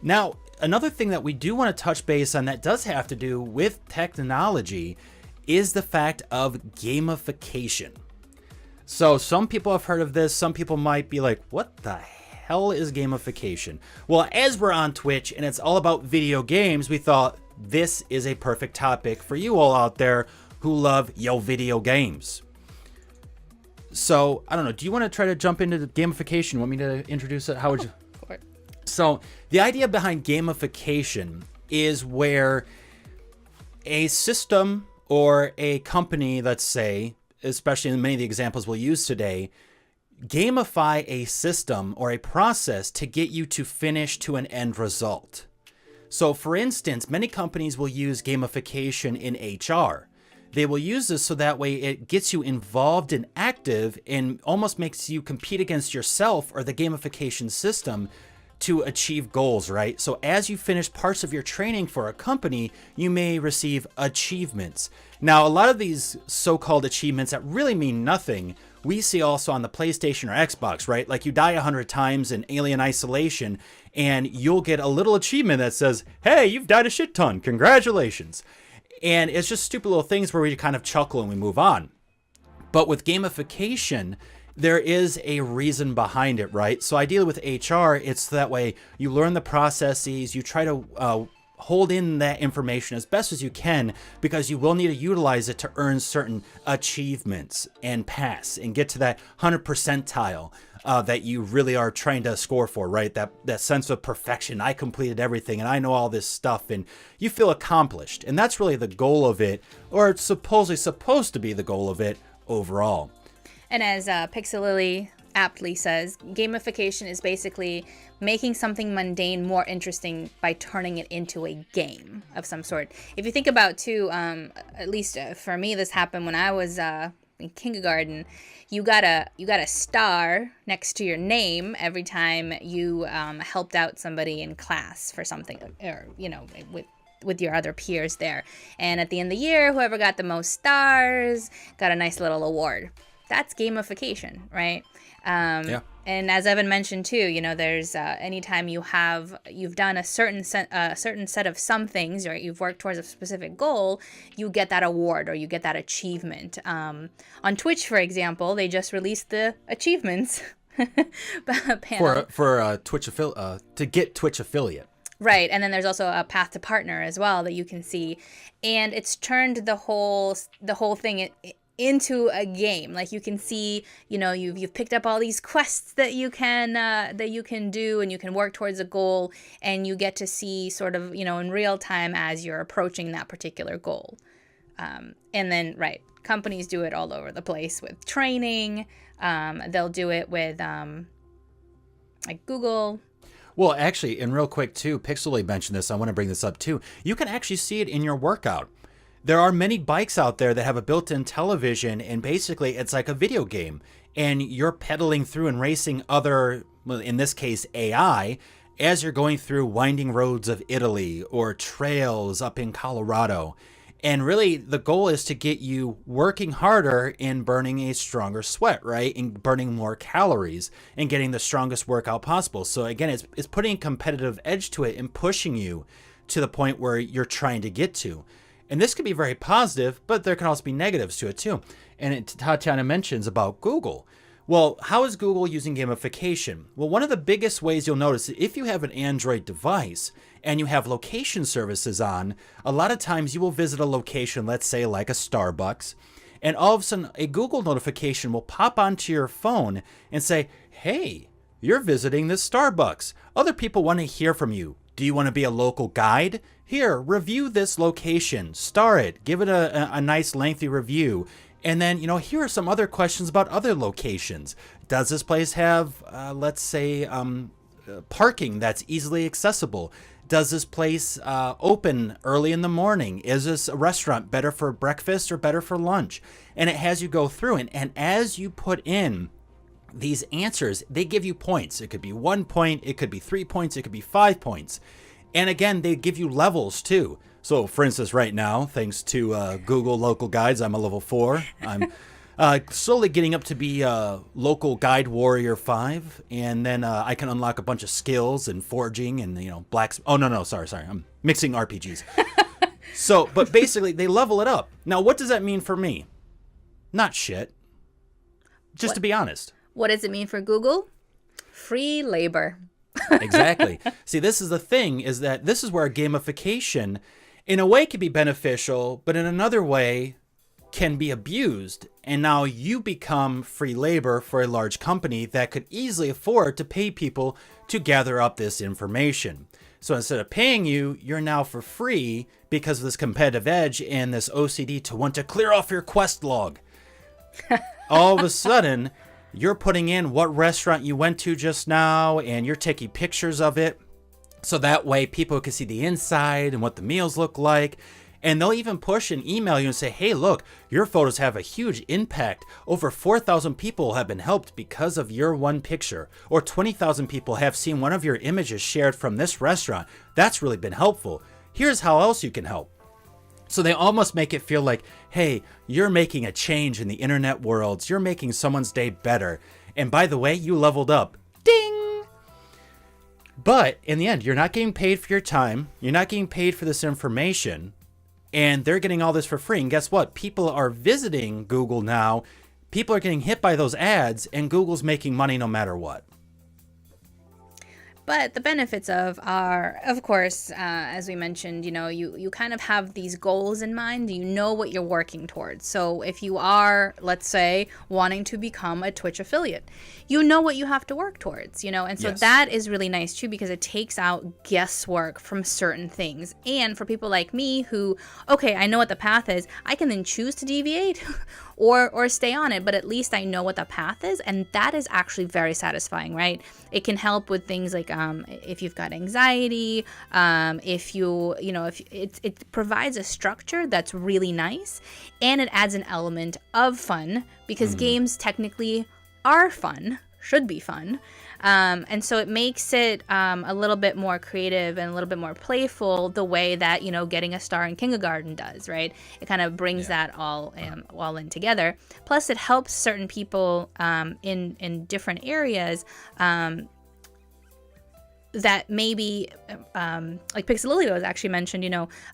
Now, another thing that we do want to touch base on that does have to do with technology is the fact of gamification. So some people have heard of this. Some people might be like, what the hell is gamification? Well, as we're on Twitch and it's all about video games, we thought this is a perfect topic for you all out there who love video games. So, I don't know. Do you want to try to jump into the gamification? Want me to introduce it? How would you? For it. So, the idea behind gamification is where a system or a company, let's say, especially in many of the examples we'll use today, gamify a system or a process to get you to finish to an end result. So, for instance, many companies will use gamification in HR. They will use this so that way it gets you involved and active and almost makes you compete against yourself or the gamification system to achieve goals, right? So as you finish parts of your training for a company, you may receive achievements. Now, a lot of these so-called achievements that really mean nothing, we see also on the PlayStation or Xbox, right? Like you die 100 times in Alien Isolation and you'll get a little achievement that says, hey, you've died a shit ton, congratulations. And it's just stupid little things where we kind of chuckle and we move on. But with gamification, there is a reason behind it, right? So ideally with HR, it's that way you learn the processes, you try to hold in that information as best as you can because you will need to utilize it to earn certain achievements and pass and get to that 100 percentile that you really are trying to score for, right? That sense of perfection. I completed everything and I know all this stuff and you feel accomplished. And that's really the goal of it, or it's supposedly supposed to be the goal of it overall. And as Pixelily aptly says, gamification is basically making something mundane more interesting by turning it into a game of some sort. If you think about too, at least for me, this happened when I was in kindergarten. You got a star next to your name every time you helped out somebody in class for something, or with your other peers there. And at the end of the year, whoever got the most stars got a nice little award. That's gamification, right? Yeah. And as Evan mentioned too, there's anytime you've done a certain set of some things, or you've worked towards a specific goal, you get that award or you get that achievement. On Twitch, for example, they just released the achievements panel for Twitch to get Twitch affiliate. Right, and then there's also a path to partner as well that you can see, and it's turned the whole thing into a game. Like you can see, you've picked up all these quests that you can do, and you can work towards a goal, and you get to see sort of in real time as you're approaching that particular goal. And then companies do it all over the place with training. They'll do it with like Google. Well, actually, and real quick too, Pixelly mentioned this. I want to bring this up too. You can actually see it in your workout. There are many bikes out there that have a built-in television, and basically it's like a video game. And you're pedaling through and racing other, well, in this case, AI, as you're going through winding roads of Italy or trails up in Colorado. And really, the goal is to get you working harder and burning a stronger sweat, right? And burning more calories and getting the strongest workout possible. So again, it's putting a competitive edge to it and pushing you to the point where you're trying to get to. And this could be very positive, but there can also be negatives to it too. And Tatiana mentions about Google. Well, how is Google using gamification? Well, one of the biggest ways you'll notice, if you have an Android device and you have location services on, a lot of times you will visit a location, let's say like a Starbucks, and all of a sudden a Google notification will pop onto your phone and say, hey, you're visiting this Starbucks. Other people want to hear from you. Do you want to be a local guide? Here, review this location, star it, give it a nice lengthy review. And then, here are some other questions about other locations. Does this place have, let's say, parking that's easily accessible? Does this place open early in the morning? Is this a restaurant better for breakfast or better for lunch? And it has you go through it. And as you put in these answers, they give you points. It could be 1 point, it could be 3 points, it could be 5 points. And again, they give you levels too. So for instance, right now, thanks to Google Local Guides, I'm a level 4. Slowly getting up to be local guide warrior 5, and then I can unlock a bunch of skills and forging and blacks. Oh no, sorry, I'm mixing RPGs. So, but basically they level it up. Now, what does that mean for me? Not shit. Just to be honest. What does it mean for Google? Free labor. Exactly. See, this is the thing, is that this is where gamification, in a way, can be beneficial, but in another way, can be abused. And now you become free labor for a large company that could easily afford to pay people to gather up this information. So instead of paying you, you're now for free because of this competitive edge and this OCD to want to clear off your quest log. All of a sudden, you're putting in what restaurant you went to just now, and you're taking pictures of it. So that way people can see the inside and what the meals look like. And they'll even push and email you and say, hey, look, your photos have a huge impact. Over 4,000 people have been helped because of your one picture. Or 20,000 people have seen one of your images shared from this restaurant. That's really been helpful. Here's how else you can help. So they almost make it feel like, hey, you're making a change in the internet worlds. You're making someone's day better. And by the way, you leveled up. Ding! But in the end, you're not getting paid for your time. You're not getting paid for this information. And they're getting all this for free. And guess what? People are visiting Google now. People are getting hit by those ads, and Google's making money no matter what. But the benefits are, of course, as we mentioned, you kind of have these goals in mind. You know what you're working towards. So if you are, let's say, wanting to become a Twitch affiliate, you know what you have to work towards, and so Yes. that is really nice too, because it takes out guesswork from certain things. And for people like me who, okay, I know what the path is, I can then choose to deviate or stay on it, but at least I know what the path is, and that is actually very satisfying, right? It can help with things like if you've got anxiety, if it provides a structure that's really nice, and it adds an element of fun, because games technically are fun, should be fun. And so it makes it a little bit more creative and a little bit more playful, the way that, getting a star in kindergarten does, right? It kind of brings that all in together. Plus, it helps certain people in different areas that maybe, like Pixelilio has actually mentioned,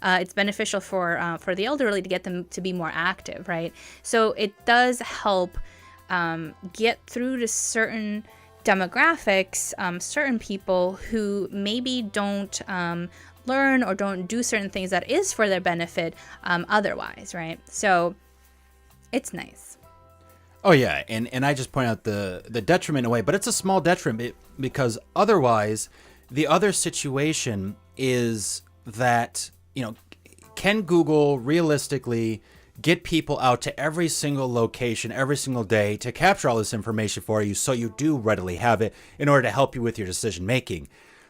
it's beneficial for the elderly to get them to be more active, right? So it does help get through to certain demographics, certain people who maybe don't learn or don't do certain things that is for their benefit otherwise, right? So it's nice. Oh yeah, and I just point out the detriment in a way, but it's a small detriment because otherwise the other situation is that, can Google realistically get people out to every single location every single day to capture all this information for you so you do readily have it in order to help you with your decision making?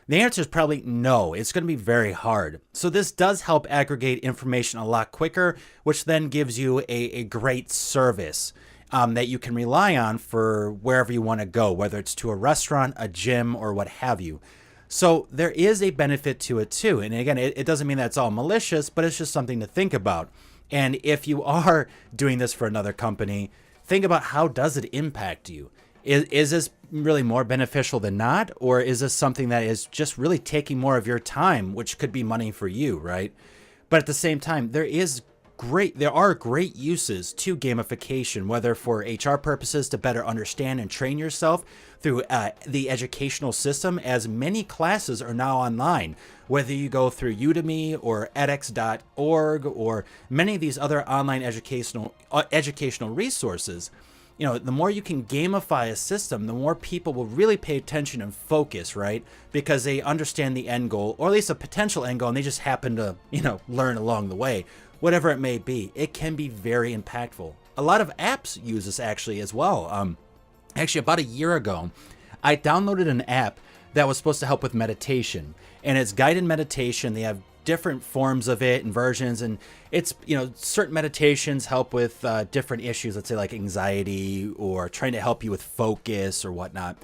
The answer is probably no. It's going to be very hard. So this does help aggregate information a lot quicker, which then gives you a great service that you can rely on for wherever you want to go, whether it's to a restaurant, a gym, or what have you. So there is a benefit to it too. And again, it doesn't mean that it's all malicious, but it's just something to think about. And if you are doing this for another company, think about how does it impact you? Is this really more beneficial than not? Or is this something that is just really taking more of your time, which could be money for you, right? But at the same time, there are great uses to gamification, whether for HR purposes to better understand and train yourself through the educational system, as many classes are now online, whether you go through Udemy or edX.org or many of these other online educational resources. The more you can gamify a system, the more people will really pay attention and focus, right? Because they understand the end goal, or at least a potential end goal, and they just happen to, learn along the way. Whatever it may be, it can be very impactful. A lot of apps use this actually as well. Actually, about a year ago, I downloaded an app that was supposed to help with meditation, and it's guided meditation. They have different forms of it and versions, and it's, certain meditations help with different issues, let's say like anxiety or trying to help you with focus or whatnot.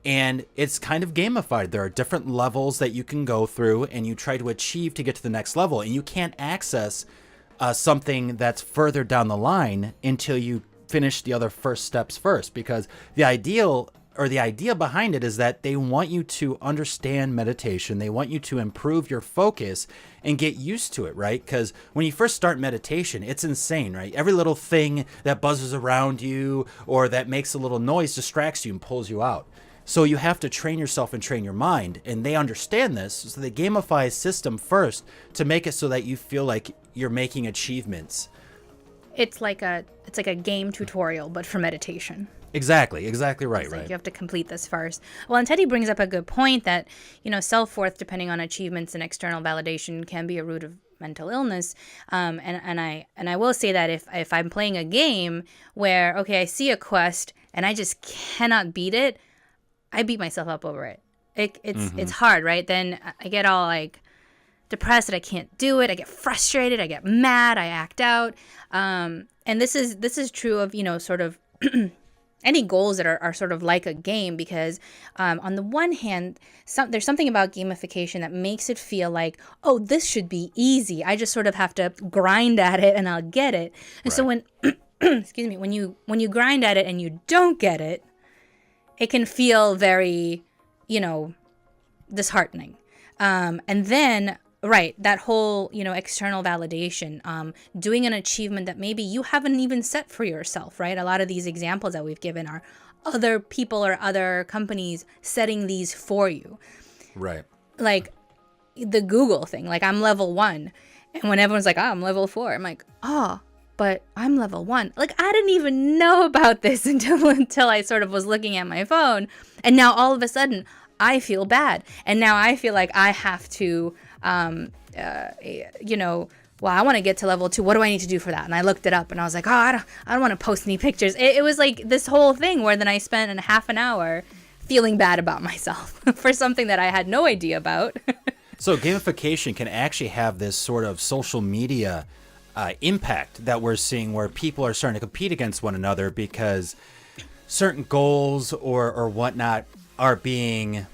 And it's kind of gamified. There are different levels that you can go through and you try to achieve to get to the next level, and you can't access something that's further down the line until you finish the other first steps first, because the idea behind it is that they want you to understand meditation. They want you to improve your focus and get used to it, right? Because when you first start meditation, it's insane, right? Every little thing that buzzes around you or that makes a little noise distracts you and pulls you out. So you have to train yourself and train your mind, and they understand this, so they gamify a system first to make it so that you feel like you're making achievements. It's like a game tutorial, but for meditation. Exactly right, Like you have to complete this first. Well, and Teddy brings up a good point that, self-worth, depending on achievements and external validation, can be a root of mental illness. And I will say that if I'm playing a game where, okay, I see a quest and I just cannot beat it, I beat myself up over it. It's hard, right? Then I get all like depressed that I can't do it. I get frustrated. I get mad. I act out. And this is true of, sort of any goals that are sort of like a game, because on the one hand, there's something about gamification that makes it feel like, oh, this should be easy. I just sort of have to grind at it and I'll get it. And so when, excuse me, when you grind at it and you don't get it, it can feel very, disheartening. And then, right, that whole, external validation, doing an achievement that maybe you haven't even set for yourself, right? A lot of these examples that we've given are other people or other companies setting these for you. Right. Like the Google thing, like I'm level 1. And when everyone's like, oh, I'm level 4, I'm like, oh, but I'm level 1. Like I didn't even know about this until I sort of was looking at my phone. And now all of a sudden I feel bad. And now I feel like I have to, well, I want to get to level 2. What do I need to do for that? And I looked it up and I was like, oh, I don't want to post any pictures. It was like this whole thing where then I spent a half an hour feeling bad about myself for something that I had no idea about. So gamification can actually have this sort of social media impact that we're seeing, where people are starting to compete against one another because certain goals or whatnot are being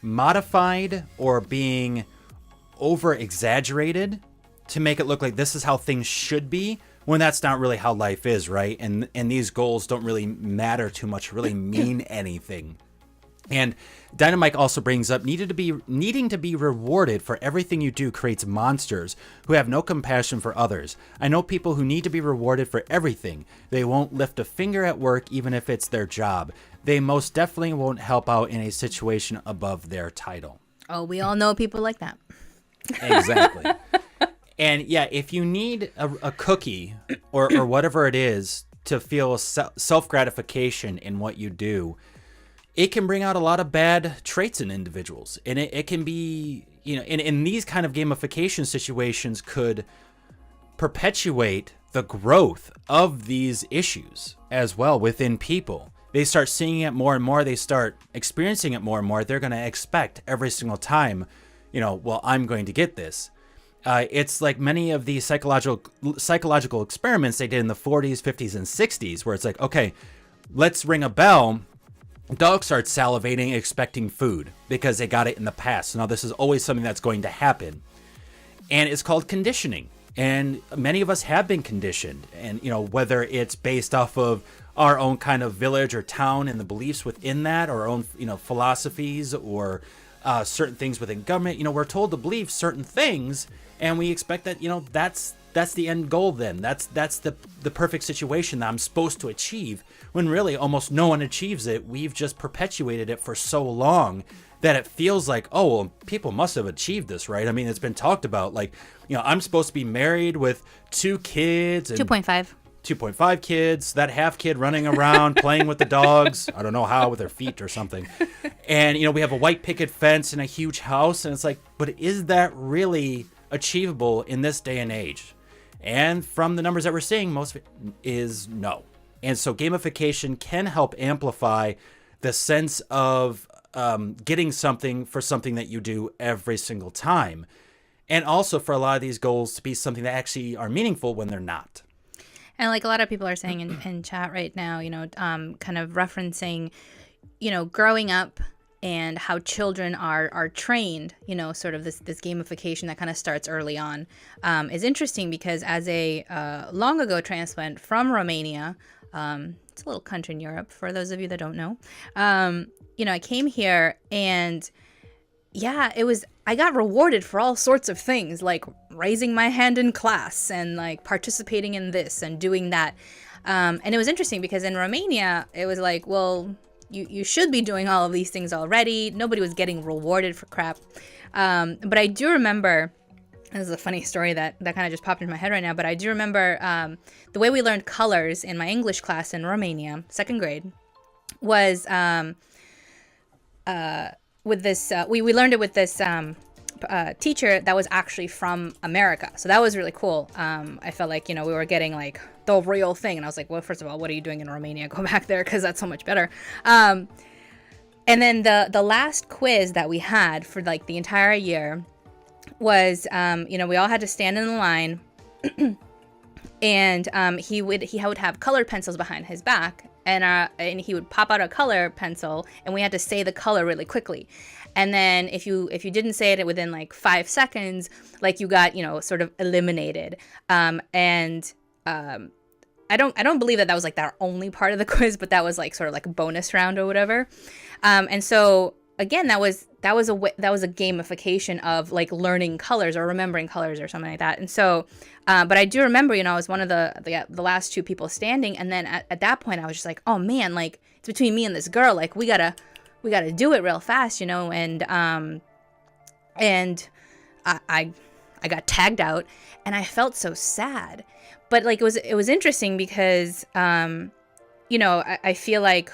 modified or being over exaggerated to make it look like this is how things should be, when that's not really how life is, right? And these goals don't really matter too much, really mean anything. And Dynamite also brings up needing to be rewarded for everything you do creates monsters who have no compassion for others. I know people who need to be rewarded for everything. They won't lift a finger at work even if it's their job. They most definitely won't help out in a situation above their title. Oh, we all know people like that. Exactly. And yeah, if you need a cookie or whatever it is to feel self-gratification in what you do, it can bring out a lot of bad traits in individuals. And it can be, in these kind of gamification situations could perpetuate the growth of these issues as well within people. They start seeing it more and more. They start experiencing it more and more. They're going to expect every single time, well, I'm going to get this. It's like many of the psychological experiments they did in the 40s, 50s, and 60s, where it's like, okay, let's ring a bell. Dog starts salivating, expecting food because they got it in the past. Now this is always something that's going to happen. And it's called conditioning. And many of us have been conditioned. And, whether it's based off of our own kind of village or town and the beliefs within that, or our own, philosophies or certain things within government, we're told to believe certain things. And we expect that, that's the end goal then. That's the perfect situation that I'm supposed to achieve, when really almost no one achieves it. We've just perpetuated it for so long that it feels like, oh, well, people must have achieved this, right? I mean, it's been talked about, like, I'm supposed to be married with 2 kids. And 2.5 kids, that half kid running around playing with the dogs. I don't know how, with their feet or something. And, we have a white picket fence and a huge house. And it's like, but is that really achievable in this day and age? And from the numbers that we're seeing, most of it is no. And so gamification can help amplify the sense of getting something for something that you do every single time. And also for a lot of these goals to be something that actually are meaningful when they're not. And like a lot of people are saying in chat right now, kind of referencing, growing up and how children are trained, sort of this gamification that kind of starts early on, is interesting because as a long ago transplant from Romania, It's a little country in Europe, for those of you that don't know. I came here and yeah, I got rewarded for all sorts of things, like raising my hand in class and like participating in this and doing that. And it was interesting because in Romania, it was like, well, you should be doing all of these things already. Nobody was getting rewarded for crap. But I do remember, this is a funny story that kind of just popped into my head right now, but I do remember the way we learned colors in my English class in Romania, second grade, was with this, we learned it with this teacher that was actually from America. So that was really cool. I felt like, we were getting like the real thing. And I was like, well, first of all, what are you doing in Romania? Go back there because that's so much better. And then the last quiz that we had for like the entire year was, we all had to stand in the line and he would have colored pencils behind his back. And he would pop out a color pencil, and we had to say the color really quickly. And then if you didn't say it within like 5 seconds, like you got sort of eliminated. I don't believe that was like our only part of the quiz, but that was like sort of like a bonus round or whatever. And so again, that was a gamification of like learning colors or remembering colors or something like that. And so, but I do remember, I was one of the last two people standing. And then at that point I was just like, oh man, like it's between me and this girl. Like we gotta do it real fast, and I got tagged out and I felt so sad, but like it was interesting because, I feel like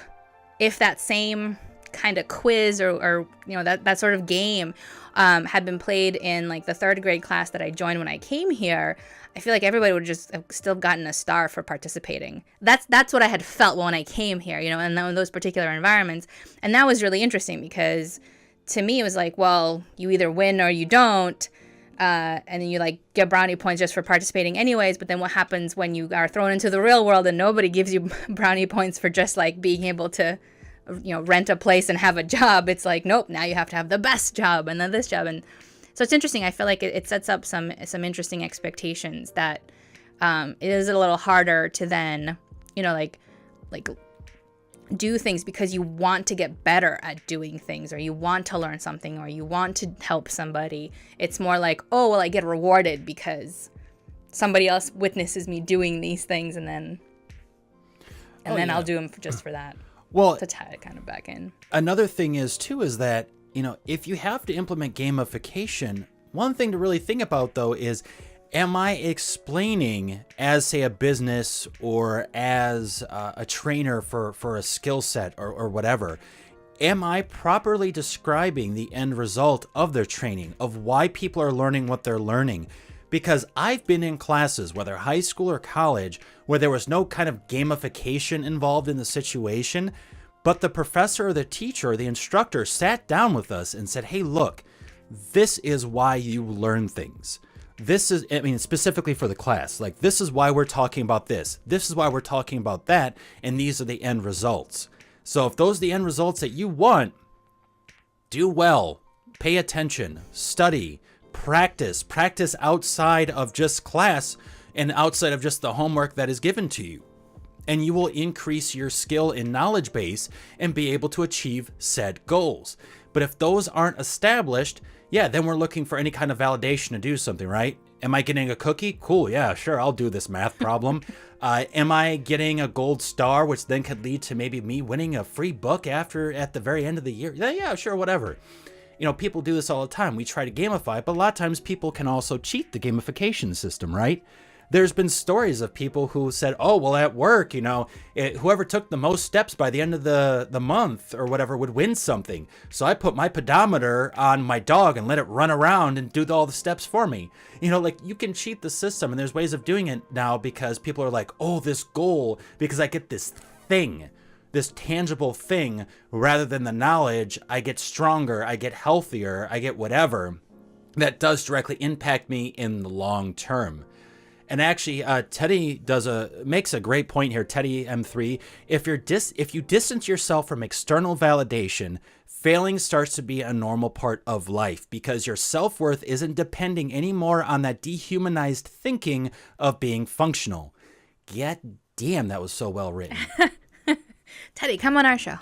if that same kind of quiz or that sort of game had been played in like the third grade class that I joined when I came here, I feel like everybody would just have still gotten a star for participating. That's what I had felt when I came here, and in those particular environments. And that was really interesting because to me it was like, well, you either win or you don't. And then you like get brownie points just for participating anyways. But then what happens when you are thrown into the real world and nobody gives you brownie points for just like being able to rent a place and have a job? It's like, nope, now you have to have the best job and then this job. And so it's interesting. I feel like it sets up some interesting expectations that it is a little harder to then, like do things because you want to get better at doing things, or you want to learn something, or you want to help somebody. It's more like, oh, well, I get rewarded because somebody else witnesses me doing these things, and then I'll do them just for that. Well, to tie it kind of back in. Another thing is that, if you have to implement gamification, one thing to really think about though is, am I explaining as say a business or as a trainer for a skill set or whatever? Am I properly describing the end result of their training, of why people are learning what they're learning? Because I've been in classes, whether high school or college, where there was no kind of gamification involved in the situation, but the professor or the teacher or the instructor sat down with us and said, hey, look, this is why you learn things. This is, specifically for the class, like this is why we're talking about this. This is why we're talking about that. And these are the end results. So if those are the end results that you want, do well, pay attention, study, practice outside of just class and outside of just the homework that is given to you. And you will increase your skill and knowledge base and be able to achieve said goals. But if those aren't established, yeah, then we're looking for any kind of validation to do something, right? Am I getting a cookie? Cool, yeah, sure, I'll do this math problem. Am I getting a gold star, which then could lead to maybe me winning a free book at the very end of the year? Yeah, sure, whatever. People do this all the time. We try to gamify, but a lot of times people can also cheat the gamification system, right? There's been stories of people who said, oh, well, at work, whoever took the most steps by the end of the month or whatever would win something. So I put my pedometer on my dog and let it run around and do all the steps for me. You can cheat the system, and there's ways of doing it now because people are like, oh, this goal, because I get this thing, this tangible thing, rather than the knowledge, I get stronger, I get healthier, I get whatever. That does directly impact me in the long term. And actually, Teddy makes a great point here, Teddy M3. If you distance yourself from external validation, failing starts to be a normal part of life because your self-worth isn't depending anymore on that dehumanized thinking of being functional. Get Damn, that was so well written. Teddy, come on our show.